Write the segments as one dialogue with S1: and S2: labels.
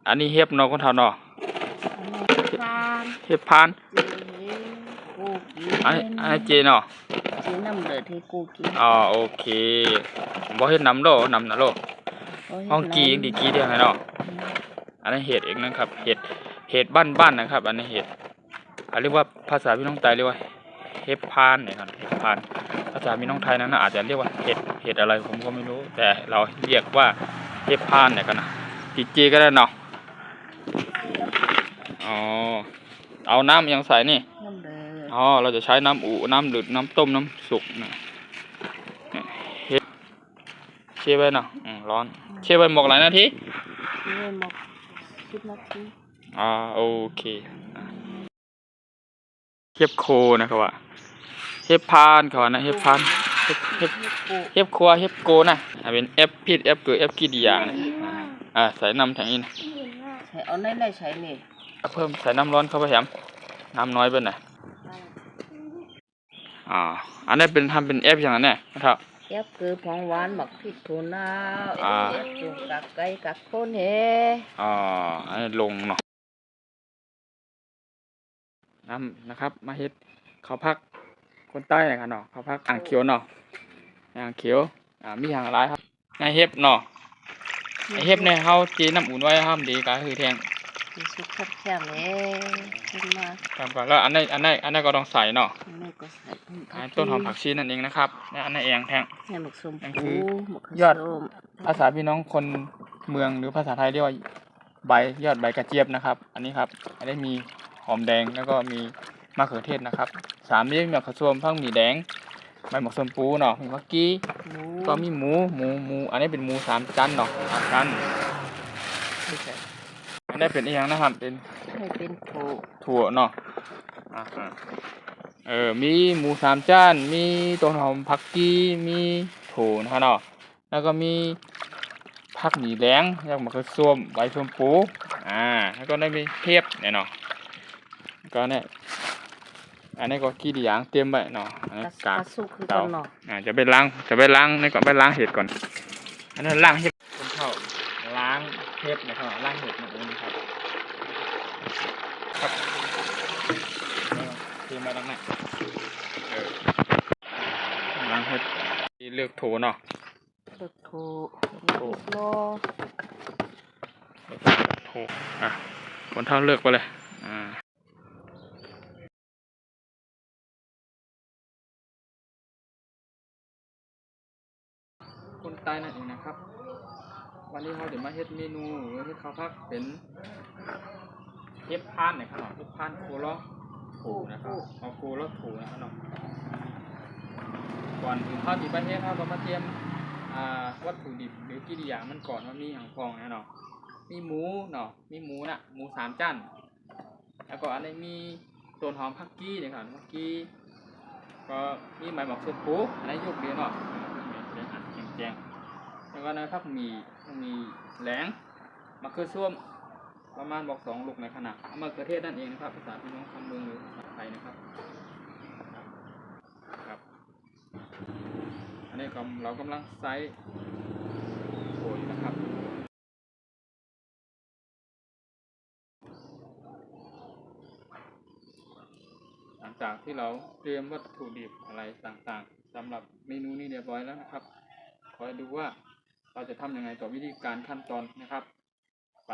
S1: อันนี้เห็บเนาะคนเฒ่าเนาะเห็บพานอันนี้เจเนาะ
S2: เจน้ำเดือดให้กูกิน
S1: อ๋อโอเคบ่เฮ็ดน้ำโลน้ำนะโลห้องกีดีกีเดียวให้เนาะอันนี้เห็ดเองนะครับเห็ดบ้านนะครับอันนี้เห็ดเรียกว่าภาษาพี่น้องไทยเรียกว่าเห็บพานเนี่ยครับเห็บพานภาษาพี่น้องไทยนั้นอาจจะเรียกว่าเห็ดอะไรผมก็ไม่รู้แต่เราเรียกว่าเห็บพานเนี่ยกันนะจีจีก็ได้เนาะอ๋อเอาน้ำยังใส่นี่อ๋อเราจะใช้น้ำอุ่นน้ำเดือดน้ำต้มน้ำสุกนะเห็ดเชี่ยไว้เนาะร้อนเชี่ยไว้หมกหลายนาที
S2: หมก10 นาที
S1: โอเคเห็บโคนะครับว่าเห็บพานเขาว่านะเห็บพานเห็บครัวเห็บโกนะเป็นเอฟพิษเอฟเกลือเอฟกีดียานะใส่น้ำแทงอิน
S2: ใส่เอาไหนใส่นี่
S1: เพิ่มใส่น้ำร้อนเข้าไปแถมน้ำน้อยไปหน่อยอันนี้เป็นทำเป็นเอฟอย่างนั้นแน่ครับ
S2: เอฟคือผงหวานหมักพริกถั่วเน่าเอฟจุ่มกักไก่กักโคนเฮ
S1: อันนี้ลงเนาะน้ำนะครับมาเฮ็ดข้าวผักคนใต้นะครับเนาะข้าวผักอ่างเขียวเนาะอ่างเขียวมีอย่างไรครับไอเฮ็บเนาะไอเฮ็บเนี่ยเขาจีน้ำอุ่นไว้ห้ามดีก็คือแทง
S2: สุกแค่ๆเลยขึ้นมา
S1: ทำก่อนแล้วอันนี้ก็ต้องใส่เนาะ
S2: อันนี้ก็ใส่
S1: ต้นหอมผักชีนั่นเองนะครับอันนี้เองแทง
S2: หมกส้มปู
S1: ยอดภาษาพี่น้องคนเมืองหรือภาษาไทยเรียกว่ายอดใบกระเจี๊ยบนะครับอันนี้ครับอันนี้มีหอมแดงแล้วก็มีมะเขือเทศนะครับ3นี่มีมะเขือส้มทั้งมีแดงใบหมกส้มปูเนาะมีมักกี้ก็มีหมูอันนี้เป็นหมู3 ชั้นเนาะ3 ชั้นอันนี้เป็นอีกอย่างนะครับเป็นถั่วเนาะมีหมู3 ชั้นมีต้นหอมผักกี้มีถั่วนะครับเนาะแล้วก็มีผักหมี่แดงอย่างมะเขือส้มใบส้มปูแล้วก็ได้มีเห็บเนี่ยเนาะก็เนี่ยอันนี้ก็ขี้ดีอย่างเตรียมไว้เนาะ
S2: กากสุกคือกันเนาะ
S1: จะไปล้างนี่ก่อนไปล้างเห็ดก่อนอันนั้นล้างเห็ดคนเข้าล้างเห็ดนะครับล้างเห็ดมาตรงนี้ครับเตรียมมาตรงไหนล้างเห็ดเลือกโถเนาะ
S2: เลือกโถ
S1: คนเท่าเลือกไปเลยคนใต้นั่นเองนะครับวันนี้เราจะมาเฮ็ดเมนูเฮ็ดข้าวผักเป็นเห็บพานนะครับเห็บพานโคล้อถูนะครับเอาโคล้อถูนะครับก่อนถึงข้าวที่ประเทศเราก็มาเตรียมวัตถุดิบหรือกิริยามันก่อนว่ามีอย่างฟองนะเนาะมีหมูเนาะมีหมูหมู3 ชั้นแล้วก็อันนี้มีต้นหอมผักกี้นะครับผักกี้ก็มีใบหมกส้มปูอันนี้ยกเดียวเนาะแจงแล้วก็นะครับมีแหลงมะเขือส้มประมาณบอก2 ลูกในขนาดมะเขือเทศนั่นเองนะครับภาษาพี่น้องคำเมืองหรือภาษาไทยนะครับอันนี้เรากำลังใส่โขยนะครับหลังจากที่เราเตรียมวัตถุดิบอะไรต่างๆสำหรับเมนูนี้เรียบร้อยแล้วนะครับคอยดูว่าเราจะทำยังไงต่อวิธีการขั้นตอนนะครับไป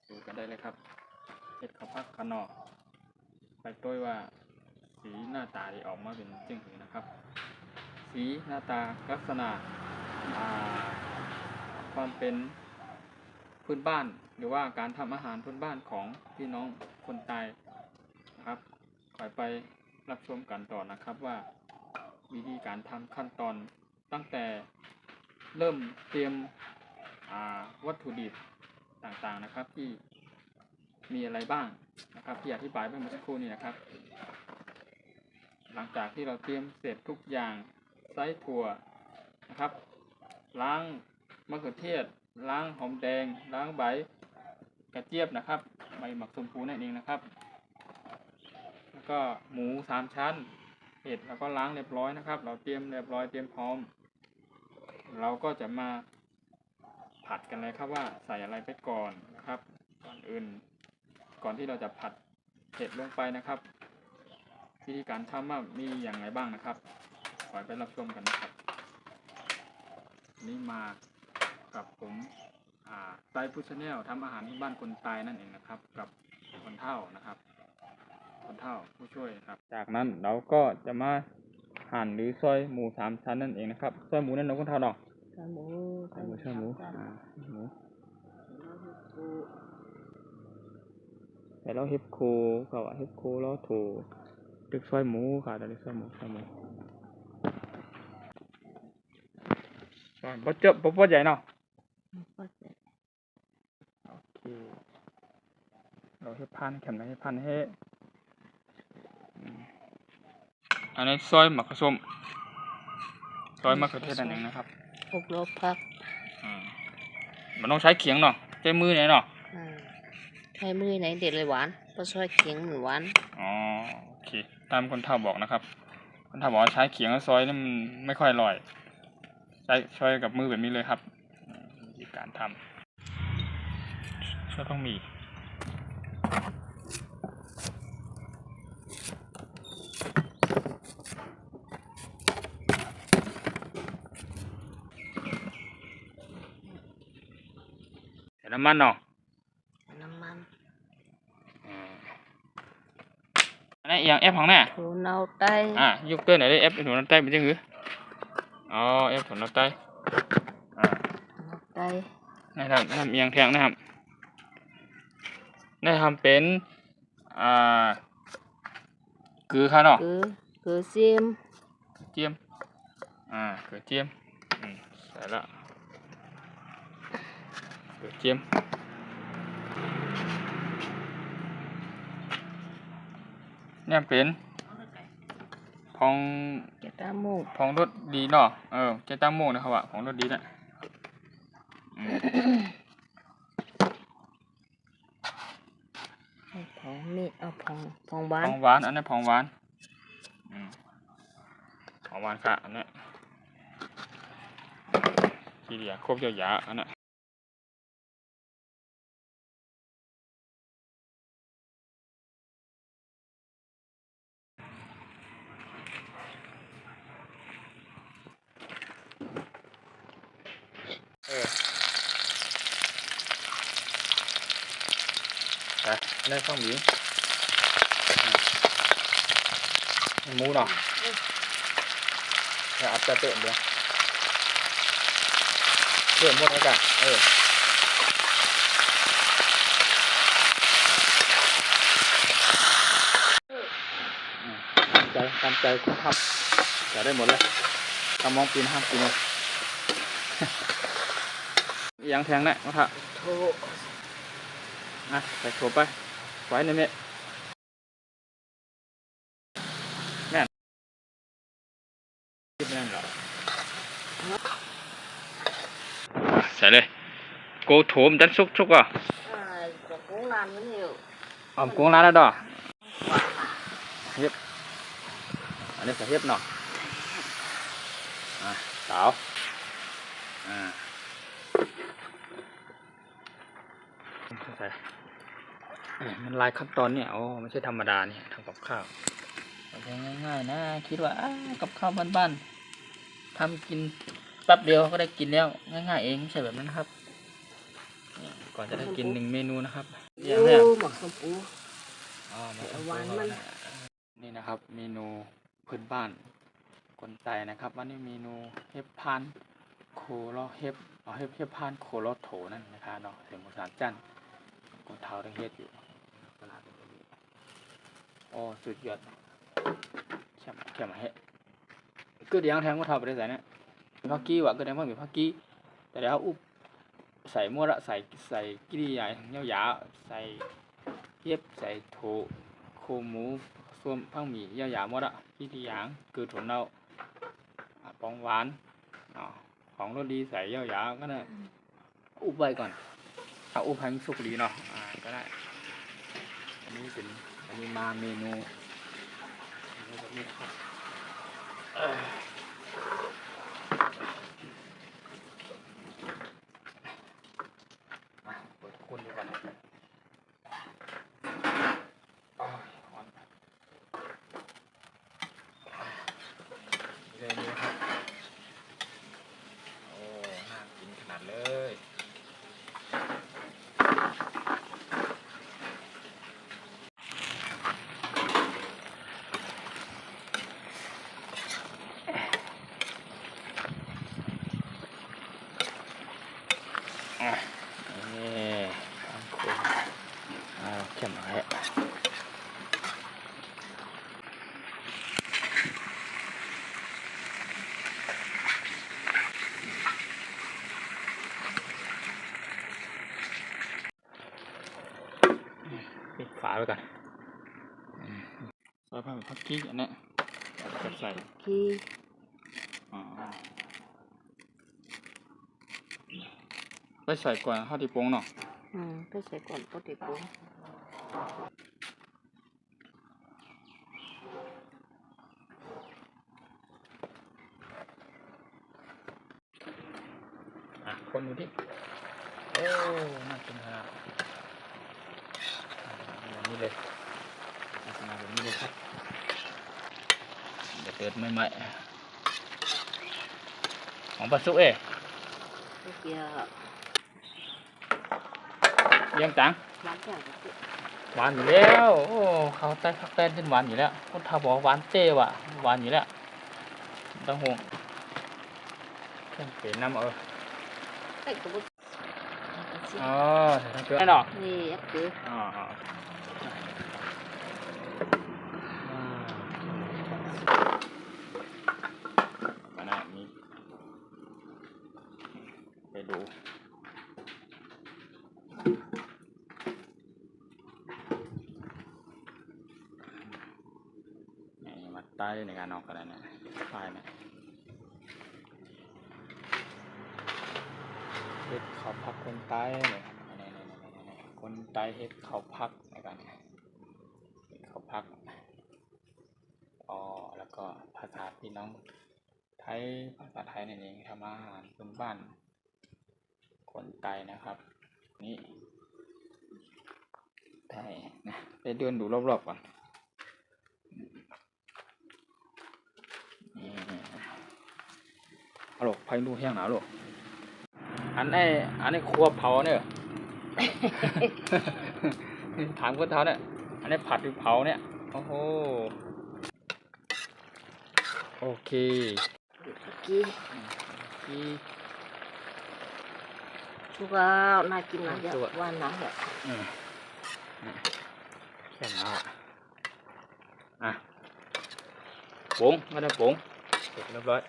S1: ดูกันได้เลยครับเห็ดข้าวผัดขนอกไปต้วยว่าสีหน้าตาที่ออกมาเป็นจึงหือนะครับสีหน้าตาลักษณะความเป็นพื้นบ้านหรือว่าการทำอาหารพื้นบ้านของพี่น้องคนใต้นะครับไปรับชมกันต่อนะครับว่าวิธีการทำขั้นตอนตั้งแต่เริ่มเตรียมวัตถุดิบต่างๆนะครับที่มีอะไรบ้างนะครับที่อธิบายไปเมื่อสักครู่นี้นะครับหลังจากที่เราเตรียมเสร็จทุกอย่างใส่ถั่วนะครับล้างมะเขือเทศล้างหอมแดงล้างใบกระเจี๊ยบนะครับใบหมักส้มปูนั่นเองนะครับแล้วก็หมู3 ชั้นเห็ดแล้วก็ล้างเรียบร้อยนะครับเราเตรียมเรียบร้อยเตรียมพร้อมเราก็จะมาผัดกันเลยครับว่าใส่อะไรไปก่อนนะครับ นะครับก่อนอื่นก่อนที่เราจะผัดเห็ดลงไปนะครับวิธีการทำว่ามีอย่างไรบ้างนะครับขอไปรับชมกันนะครับนี่มากับผมไตพุชแนลทำอาหารที่บ้านคนตายนั่นเองนะครับกับคนเฒ่านะครับคนเฒ่าผู้ช่วยครับจากนั้นเราก็จะมาหั่นหรือซอยหมูสามชั้นนั่นเองนะครับซอยหมูนั่นเราคนเฒ่าเนาะ
S2: ใส่หมู
S1: ใส่หมูใส่หมูหมูใส่แล้วเฮ็บโคก็เฮ็บโคแล้วถูดึกซอยหมูค่ะตอนนี้ซอยหมูซอยหมูบ่เจ็บบ่ใหญ่เนาะโอเคเราเฮ็ดพันแข็มนะเฮ็ดพันให้อันนี้ซอยมะเขือส้มซอยมะเขือเทศนั่นเองนะครับ
S2: อบรสพัก
S1: มันต้องใช้เขียงเนาะใช้มือเนี่ยเนาะ
S2: ใช้มือไหนเด็ดเลยหวานเพราะซอยเขียงเหมือนหวาน
S1: อ๋อโอเคตามคนเฒ่าบอกนะครับคนเฒ่าบอกว่าใช้เขียงแล้วซอยนี่มันไม่ค่อยอร่อยใช้ซอยกับมือแบบนี้เลยครับวิธีการทำก็ต้องมีใส่น้ำมันเนาะ
S2: น้ำมัน
S1: อันนี้อย่างเอฟของเนี่ย
S2: ถั่วเน่าไต้
S1: ยกเกินหน่อยได้เอฟถั่วน้ำไต้เป็นยังไงอ๋อเอฟถั่วน้ำไต้
S2: เน่าไต้
S1: นะครับทำเอียงแทงนะครับได้ทำเป็นคือค่ะเนาะ
S2: คือเจียม
S1: เจียมเขือเจียมใส่ละเขือเจียมเนี่ยเป็นพอง
S2: เกตามูก
S1: พองรสดีเนาะเจต้าโม่นะครับว่าพองรสดีนะ
S2: ผงมีเอาผงหวาน
S1: พองหวานอันนี้พองหวานพองหวานค่ะอันนี้ทีเดียวครบยาวๆอันนี้ไปได้ข้าวหมูหมูเนาะแล้วอัดจะเติมเดี๋ยวเติมหมดแล้วกันตามใจคุณทำจะได้หมดเลยทำมองปีนห้ามปีนเลยยังแทงแน่มาค่ะ
S2: โถ
S1: ใส่ถั่วไปไว้ในเม็ดแม่นคิดแม่นเหรอใส่เลยโกโถมดันซุกอ่ะ
S2: จะกุ้งนานมันอยู่
S1: กุ้งร้านแล้วดอกเฮ็บอันนี้ใส่เฮ็บเนาะสาวใส่มันลายขั้นตอนเนี่ยไม่ใช่ธรรมดาเนี่ยทำกับข้าวง่ายๆนะคิดว่ากับข้าวบ้านๆทำกินแป๊บเดียวก็ได้กินแล้วง่ายๆเองไม่ใช่แบบนั้นครับก่อนจะได้กิน1 เมนูนะครับอย่างแรก
S2: หมักสมปู หวานมัน
S1: นี่นะครับเมนูพื้นบ้านคนไทยนะครับวันนี้เมนูเฮ็บพานโคโลเฮ็บเฮ็บพานโคโลโถนั่นนะครับเนาะเสียงภาษาจันคนเท้าได้เฮ็ดอยู่สุดยอดแค่มาเฮ็ดก็เดี๋ยวแทงก็ทำไปได้ใส่เนี่ยผักกี้ว่ะก็ได้ว่ามีผักกี้แต่เดี๋ยวอุบใส่มั่วละใส่กิริยาเยาวๆใส่เฮ็บใส่โถโคหมูส่วนผักหมี่ยาวๆหมดอะกิริยาคือถั่วเน่าปองหวานของรสดีใส่ยาวๆก็ได้อุบไว้ก่อนถ้าอุบให้มันสุกดีเนาะก็ได้อันนี้มาเมนูแบบนี้ครับมาเปิดคนดูก่อน ปิดฝาไว้ก่อนใส่ผักชีอันนี้จะใส่
S2: ขี้
S1: อ๋อไปใส่ก่อนข้าวที่ปรุงเนาะ
S2: ไปใส่ก่อนก็ติดปรุง
S1: คนดูดิโอ้น่ากินขนาดแบบนี้เลยลักษณะแบบนี้เลยครับเดี๋ยวเปิดใหม่ๆของปลาซุก
S2: เกี๊ยว
S1: ยังจัง
S2: ร้านแก้ว
S1: หวานอยู่แล้วโอ้เขาใต้พักแป้นขึ้นหวานอยู่แล้วคนทาบอกหวานเต้ว่ะหวานอยู่แล้วต้องห่วงเครื่องเปลี่ยนน้ำ
S2: ไอ้กบฏ
S1: อ๋อใส่ทั้งเกลือได้หรอ
S2: นี่ยักษ์คือ
S1: อ๋อมาหน้านี้ไปดูมาใต้ในการออกกันนะใต้นะเฮ็ดข้าวผักคนใต้เนี่ยคนใต้เฮ็ดข้าวผักในการเฮ็ดข้าวผักอ๋อแล้วก็ภาษาพี่น้องไทยภาษาไทยนั่นเองทำอาหารพื้นบ้านคนใต้นะครับนี่ไทยนะไปเดินดูรอบๆก่อนนี่ฮัลโหลไฟดูแห้งหนาวหรออันนี้ครัวเผาเนี่ย ถามคนเท้าเนี่ยอันนี้ผัดหรือเผาเนี่ยโอ้โหโอเค
S2: กี้
S1: ที่
S2: ชูกาน่ากินนะเดี๋ยวว่าน้ำแบบ
S1: แค่นั้นอ่ะปุ๋งไม่ได้ปุ๋งเสร็จเรียบร้อย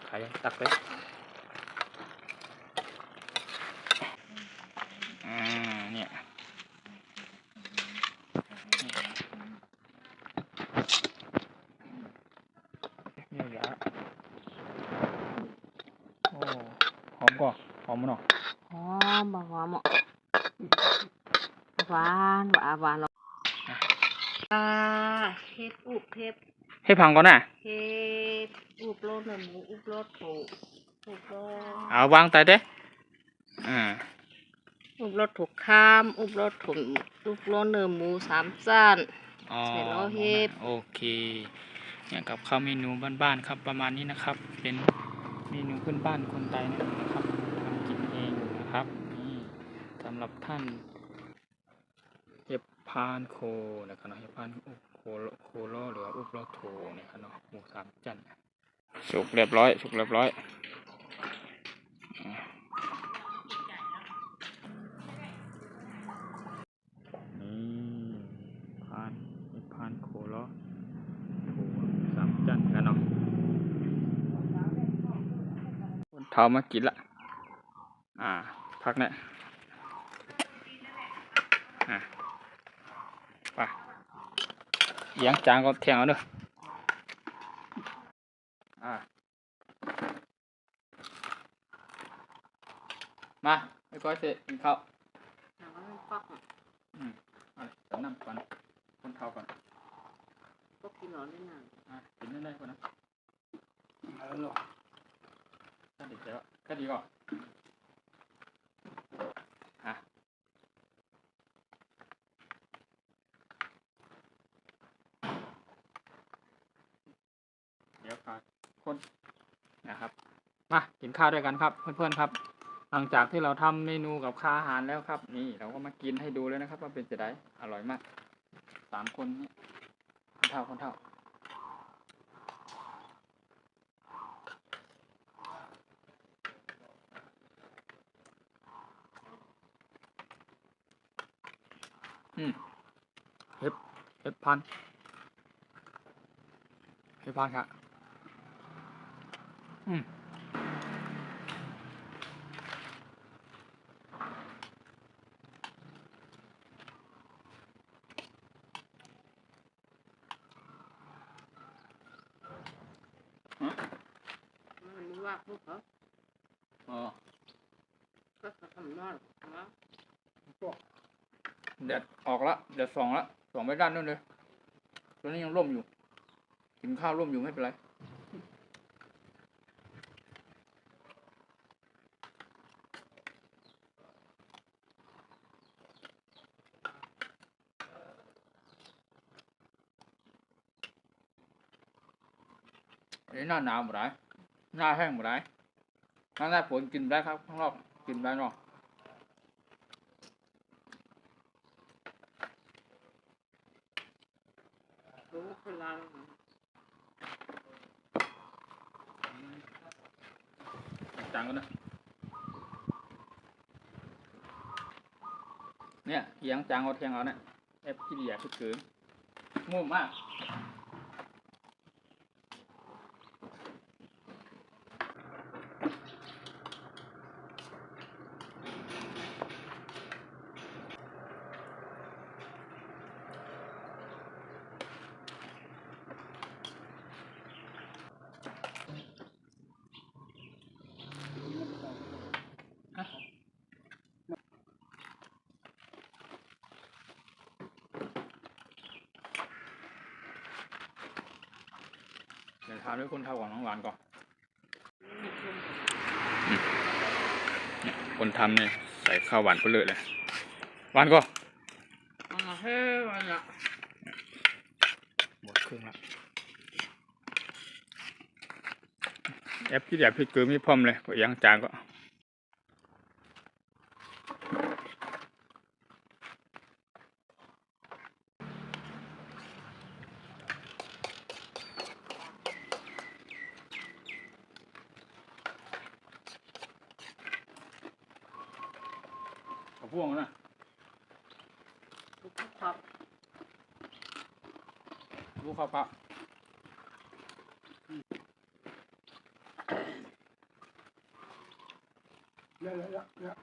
S1: ใครตักเลยเนี่ยนี่ยาโอ้หอมก่อนหอมมันหรอ
S2: หอมหอมหวานหวานเฮ็ดอุบเฮ็ด
S1: ให้พังก่อนนะ
S2: เฮ็ดอุบโลดหนึ่งหมูอุบโลดถูกอุบโลด
S1: เอาวางใต้เด้
S2: อุบโลดถูกข้ามอุบโลดถูกอุบโลดเนื้อหมู3สั้น เสร็จแล้วเฮ็ด
S1: โอเคเนี่ยกับข้าวเมนูบ้านๆครับประมาณนี้นะครับ เป็นเมนูพื้นบ้านคนไทยนั่นเองนะครับทำกินเองนะครับนี่สำหรับท่านเห็บพานโคนะครับเนาะเห็บพานโคโลหรือว่าอุบลโถเนี่ยครับเนาะหมูสามจันสุกเรียบร้อยสุกเรียบร้อยนี่พานโคโลโถสามจันกันเนาะเท้ามากินละพักเนี่ยไปเลี้ยงจางก็แทงเอาเด้อมาไม่ก้อยเสร็จกินข้าวเอาน้ำก่อนคนเท้าก่อน
S2: ก็กินหรอได้นาน
S1: กินได้ก่อนนะหรอถ้าดีแล้วก็ดีก่อนเดี๋ยวพาคนนะครับมากินข้าวด้วยกันครับเพื่อนๆครับหลังจากที่เราทำเมนูกับข้าวอาหารแล้วครับนี่เราก็มากินให้ดูเลยนะครับว่าเป็นจะได้อร่อยมาก3 คนนี้คนเท่าเฮ็ดพันครับ ฮะ
S2: มันว่าพวกเขา
S1: อ๋อ
S2: ก็ทำนอนนะ
S1: แดดออกละแดดส่องละส่องไปด้านนู้นเลยตอนนี้ยังร่มอยู่กินข้าวร่มอยู่ไม่เป็นไรอันนี้หน้าหนาวหมดไรหน้าแห้งหมดไรหน้าฝนกินได้ครับข้างนอกกินได้เนาะ
S2: รู้พลัง
S1: จังกันนะเนี่ยเอียงจางเอาเทียงเอาเนี่ยเอฟที่เดียคือถือง่วงมากเดี๋ยวทานด้วยคนเท่าของน้องหวานก่อนคนทำเนี่ยใส่ข้าวหวานไปเลยเลยหวานก็
S2: เฮ้ยวันละ
S1: หมดเครื่องละแอปที่เดียพี่เกือมีพร้อมเลยก็ยังจางก็กระพ่วงนะ
S2: ทุกครับ
S1: ลูกข้าวปลา
S3: Yeah.